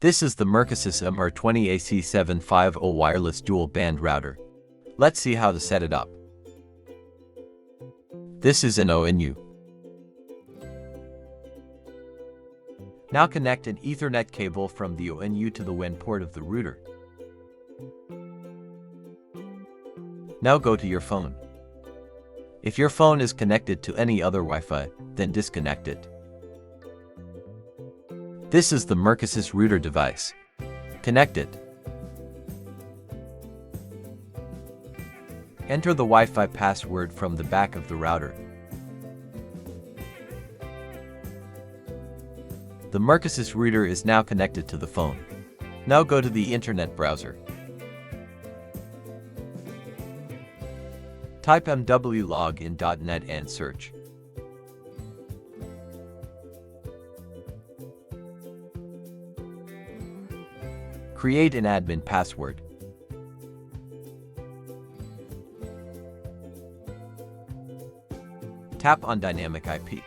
This is the Mercusys MR20 AC750 wireless dual-band router. Let's see how to set it up. This is an ONU. Now connect an Ethernet cable from the ONU to the WAN port of the router. Now go to your phone. If your phone is connected to any other Wi-Fi, then disconnect it. This is the Mercusys router device. Connect it. Enter the Wi-Fi password from the back of the router. The Mercusys router is now connected to the phone. Now go to the internet browser. Type mwlogin.net and search. Create an admin password. Tap on Dynamic IP.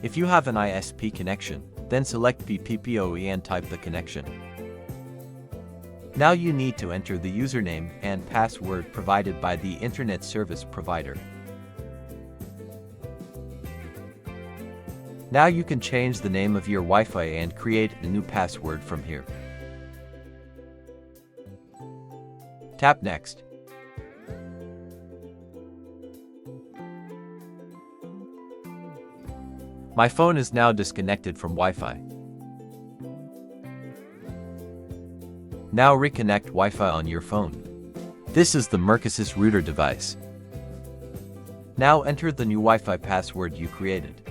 If you have an ISP connection, then select BPPoE and type the connection. Now you need to enter the username and password provided by the internet service provider. Now you can change the name of your Wi-Fi and create a new password from here. Tap Next. My phone is now disconnected from Wi-Fi. Now reconnect Wi-Fi on your phone. This is the Mercusys router device. Now enter the new Wi-Fi password you created.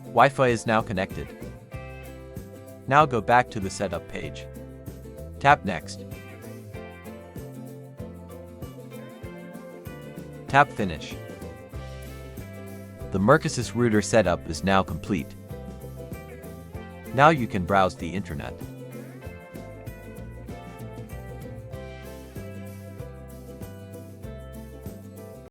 Wi-Fi is now connected. Now go back to the setup page. Tap Next. Tap Finish. The Mercusys router setup is now complete. Now you can browse the internet.